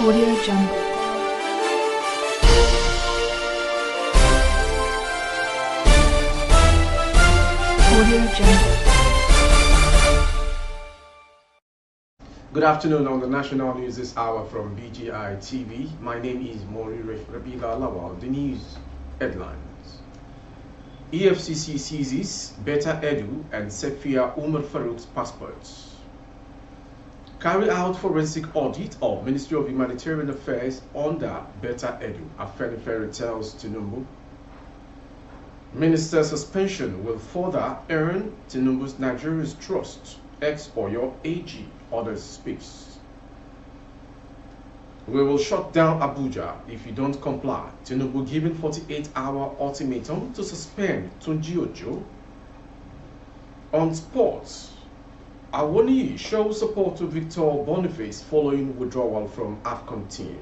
Audio Jungle. Audio Jungle. Good afternoon on the national news this hour from BGI TV. My name is Mori Rabila Lawal. The news headlines. EFCC seizes Betta Edu and Sefia Umar Farouk's passports. Carry out forensic audit of Ministry of Humanitarian Affairs under Betta Edu, Afenifere tells Tinubu. Minister suspension will further earn Tinubu's Nigeria's trust. Ex-Oyo AG orders speaks. We will shut down Abuja if you don't comply. Tinubu given 48-hour ultimatum to suspend Tunji Ojo. On sports, Awoniyi shows support to Victor Boniface following withdrawal from AFCON team.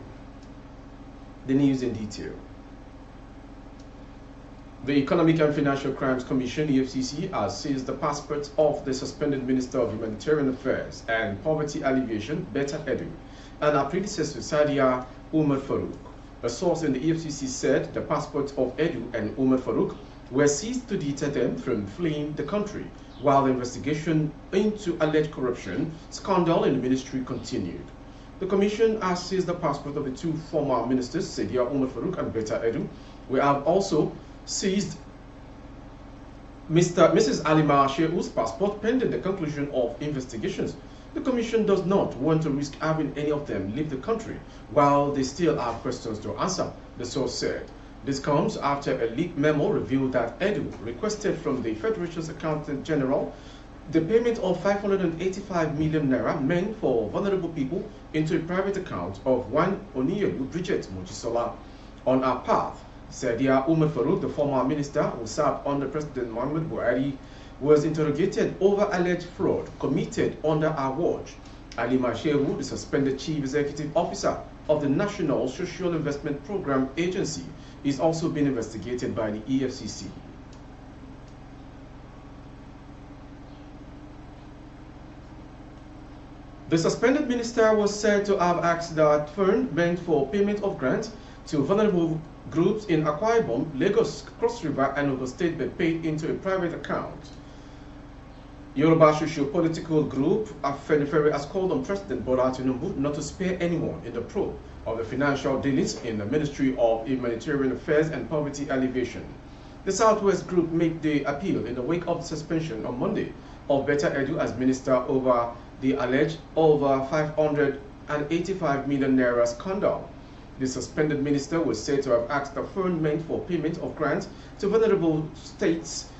The news in detail. The Economic and Financial Crimes Commission, EFCC, has seized the passports of the suspended Minister of Humanitarian Affairs and Poverty Alleviation, Betta Edu, and her predecessor, Sadia Umar Farouk. A source in the EFCC said the passports of Edu and Umar Farouk were seized to deter them from fleeing the country, while the investigation into alleged corruption scandal in the ministry continued. The commission has seized the passport of the two former ministers, Sadia Umar Farouk and Betta Edu. We have also seized Mrs. Alima Sheu's passport pending the conclusion of investigations. The commission does not want to risk having any of them leave the country while they still have questions to answer, the source said. This comes after a leaked memo revealed that Edu requested from the Federation's Accountant General the payment of 585 million naira meant for vulnerable people into a private account of one Oniyelu Bridget Mojisola. On our path, Sadia Umar Farouk, the former minister who served under President Muhammad Buhari, was interrogated over alleged fraud committed under our watch. Alima Shehu, the suspended chief executive officer of the National Social Investment Program Agency, is also being investigated by the EFCC. The suspended minister was said to have asked that fund meant for payment of grants to vulnerable groups in Akwa Ibom, Lagos, Cross River, and Ogun State be paid into a private account. Yoruba socio-political group Afenifere has called on President Bola Tinubu not to spare anyone in the probe of the financial dealings in the Ministry of Humanitarian Affairs and Poverty Alleviation. The Southwest group made the appeal in the wake of the suspension on Monday of Betta Edu as minister over the alleged over 585 million naira scandal. The suspended minister was said to have asked the fund meant for payment of grants to vulnerable states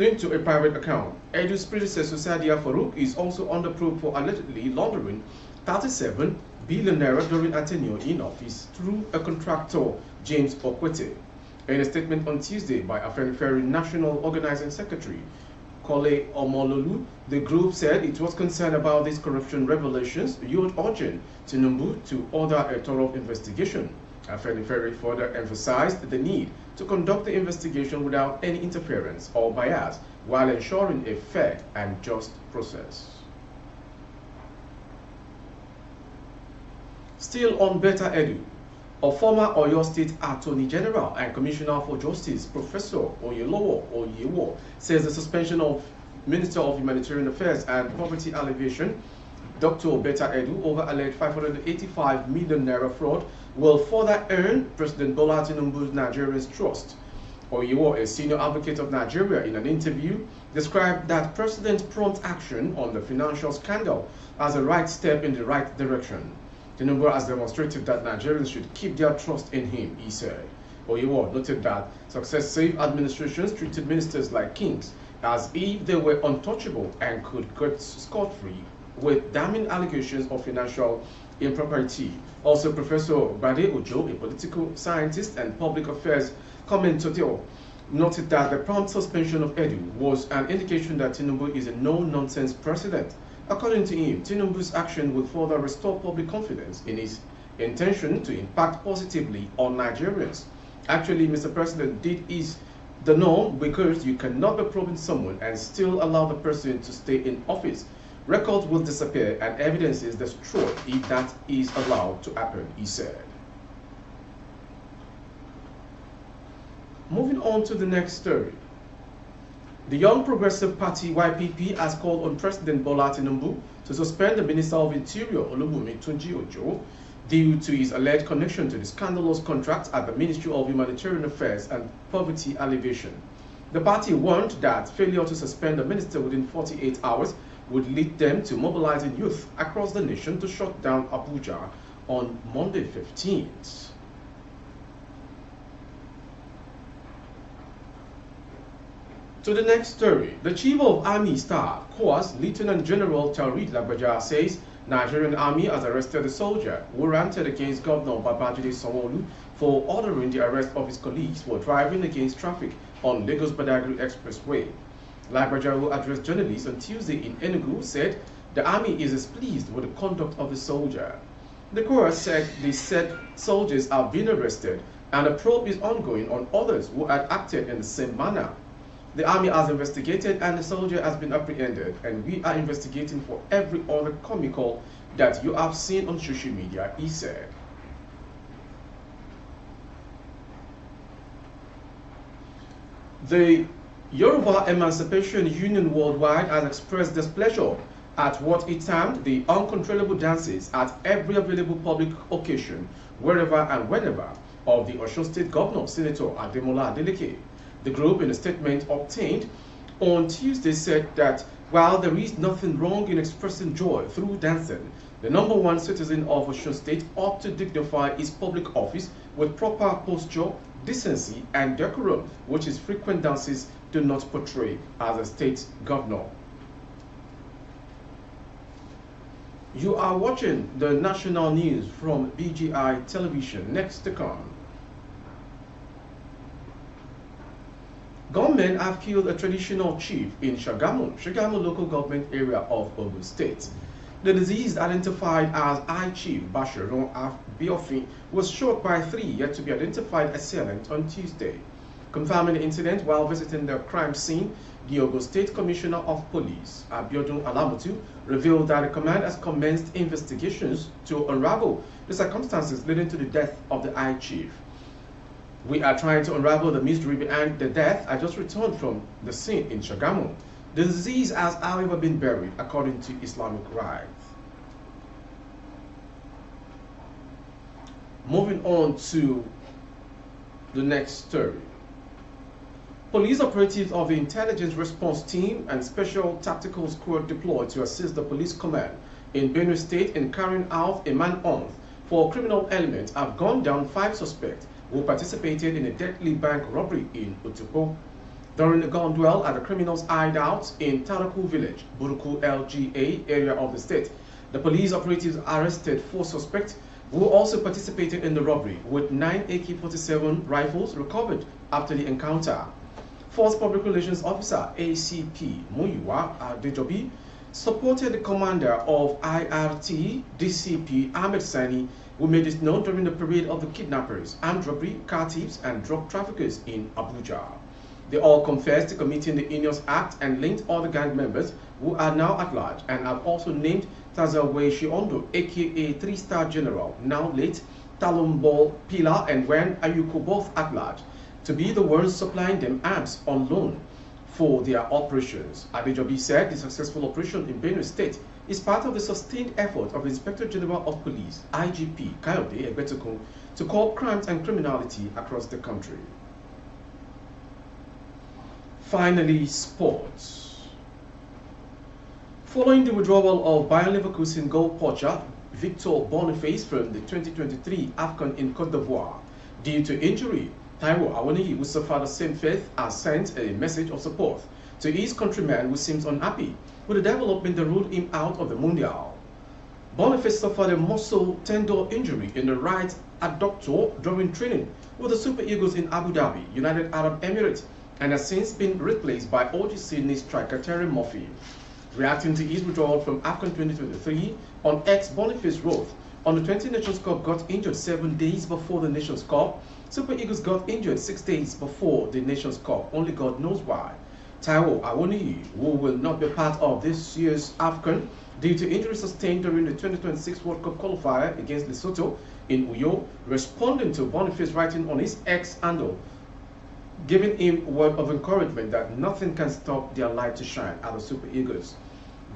into a private account. Edu's predecessor, Sadia Farouk, is also under probe for allegedly laundering 37 billion naira during her tenure in office through a contractor, James Okwete. In a statement on Tuesday by Afenifere National Organizing Secretary, Kole Omololu, the group said it was concerned about these corruption revelations, urging Tinubu to order a thorough investigation. Afenifere further emphasized the need to conduct the investigation without any interference or bias while ensuring a fair and just process. Still on Betta Edu, a former Oyo State Attorney General and Commissioner for Justice, Professor Owo, says the suspension of Minister of Humanitarian Affairs and Poverty Alleviation, Dr. Betta Edu, over alleged 585 million naira fraud will further earn President Bola Tinubu's Nigeria's trust. Oyewo, a senior advocate of Nigeria, in an interview, described that President's prompt action on the financial scandal as a right step in the right direction. Tinubu has demonstrated that Nigerians should keep their trust in him, he said. Oyewo noted that successive administrations treated ministers like kings, as if they were untouchable and could get scot-free with damning allegations of financial impropriety. Also, Professor Bade Ojo, a political scientist and public affairs commentator, noted that the prompt suspension of Edu was an indication that Tinubu is a no-nonsense president. According to him, Tinubu's action will further restore public confidence in his intention to impact positively on Nigerians. Actually, Mr. President, this is the norm because you cannot be probing someone and still allow the person to stay in office. Records will disappear and evidence is destroyed if that is allowed to happen, he said. Moving on to the next story. The Young Progressive Party YPP has called on President Bola Tinubu to suspend the Minister of Interior Olubunmi Tunji-Ojo due to his alleged connection to the scandalous contract at the Ministry of Humanitarian Affairs and Poverty Alleviation. The party warned that failure to suspend the minister within 48 hours would lead them to mobilizing youth across the nation to shut down Abuja on Monday 15th. To the next story, the Chief of Army Staff, Corps, Lieutenant General Taoreed Lagbaja, says Nigerian Army has arrested a soldier who ranted against Governor Babajide Sanwo-Olu for ordering the arrest of his colleagues for driving against traffic on Lagos-Badagry Expressway. Lagbaja, who addressed journalists on Tuesday in Enugu, said the army is displeased with the conduct of the soldier. The Corps said the said soldiers have been arrested and a probe is ongoing on others who had acted in the same manner. The army has investigated and the soldier has been apprehended, and we are investigating for every other comical that you have seen on social media, he said. The Yoruba Emancipation Union Worldwide has expressed displeasure at what it termed the uncontrollable dances at every available public occasion, wherever and whenever, of the Osun State Governor, Senator Ademola Adeleke. The group, in a statement obtained on Tuesday, said that while there is nothing wrong in expressing joy through dancing, the #1 citizen of Osun State ought to dignify his public office with proper posture, decency, and decorum, which his frequent dances do not portray as a state governor. You are watching the national news from BGI Television. Next to come. Gunmen have killed a traditional chief in Shagamu local government area of Ogun State. The deceased, identified as I Chief Basharun Biofin, was shot by 3 yet to be identified assailants on Tuesday. Confirming the incident while visiting the crime scene, the Ogun State Commissioner of Police, Abiodun Alamutu, revealed that the command has commenced investigations to unravel the circumstances leading to the death of the I Chief. We are trying to unravel the mystery behind the death. I just returned from the scene in Shagamu. The disease has, however, been buried according to Islamic rites. Moving on to the next story. Police operatives of the Intelligence Response Team and Special Tactical Squad deployed to assist the police command in Benue State in carrying out a manhunt for criminal elements have gone down 5 suspects who participated in a deadly bank robbery in Utupo. During the gun duel at the criminals' hideout in Taraku village, Buruku LGA area of the state, the police operatives arrested 4 suspects who also participated in the robbery, with 9 AK-47 rifles recovered after the encounter. Force Public Relations Officer ACP Muyiwa Adejobi supported the commander of IRT, DCP Ahmed Sani, who made it known during the parade of the kidnappers, armed robbery, car thieves, and drug traffickers in Abuja. They all confessed to committing the heinous act and linked other gang members who are now at large, and have also named Tazawe Shiondo, aka 3-star general, now late, Talumbo Pila and Wen Ayuko, both at large, to be the ones supplying them arms on loan for their operations. Adejobi said the successful operation in Benue State is part of the sustained effort of Inspector General of Police, IGP Kayode Egbetokun, to curb crimes and criminality across the country. Finally, sports. Following the withdrawal of Bayer Leverkusen goal poacher Victor Boniface from the 2023 AFCON in Cote d'Ivoire due to injury, Taiwo Awoniyi, who suffered the same fate, has sent a message of support to his countryman who seems unhappy with the development that ruled him out of the Mundial. Boniface suffered a muscle tendon injury in the right adductor during training with the Super Eagles in Abu Dhabi, United Arab Emirates, and has since been replaced by OG Sydney striker Terry Murphy. Reacting to his withdrawal from AFCON 2023, on X, Boniface wrote, "On the 20 Nations Cup got injured 7 days before the Nations Cup. Super Eagles got injured 6 days before the Nations Cup. Only God knows why. Taiwo Awoniyi, who will not be part of this year's AFCON due to injury sustained during the 2026 World Cup qualifier against Lesotho in Uyo, responding to Boniface writing on his X handle, giving him word of encouragement that nothing can stop their light to shine at the Super Eagles.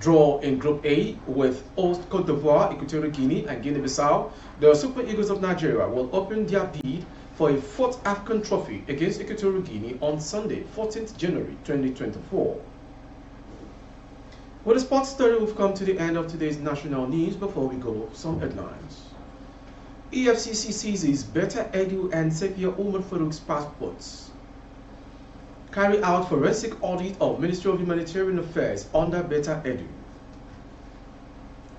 Draw in Group A with host Cote d'Ivoire, Equatorial Guinea, and Guinea-Bissau, the Super Eagles of Nigeria will open their bid for a fourth AFCON trophy against Equatorial Guinea on Sunday, 14th January 2024. With the sports story, we've come to the end of today's national news. Before we go, some headlines. EFCC seizes Betta, Edu, and Sepia Umar Farouk's passports. Carry out forensic audit of Ministry of Humanitarian Affairs under Betta, Edu.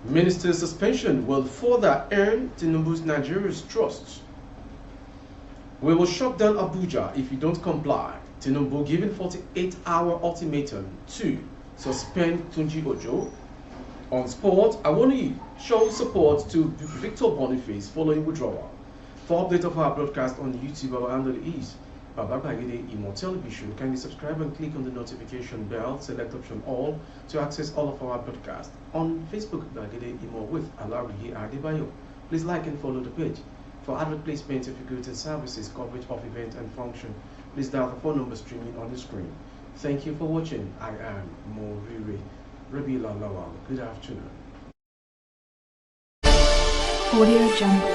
Minister's suspension will further earn Tinubu's Nigeria's trust. We will shut down Abuja if you don't comply. Tinubu giving 48-hour ultimatum to suspend Tunji Ojo. On sport, Awoniyi shows support to Victor Boniface following withdrawal. For update of our broadcast on YouTube, our handle is Baba Gbagede Imo Television. Kindly subscribe and click on the notification bell. Select option all to access all of our broadcasts. On Facebook, Gbagede Imo with Alariye Adebayo. Please like and follow the page. For advert placement of goods and services, coverage of event and function, please dial the phone number streaming on the screen. Thank you for watching. I am Morire Rabila Lawal. Good afternoon. Audio Jungle.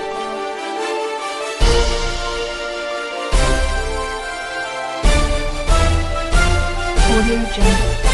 Audio Jungle.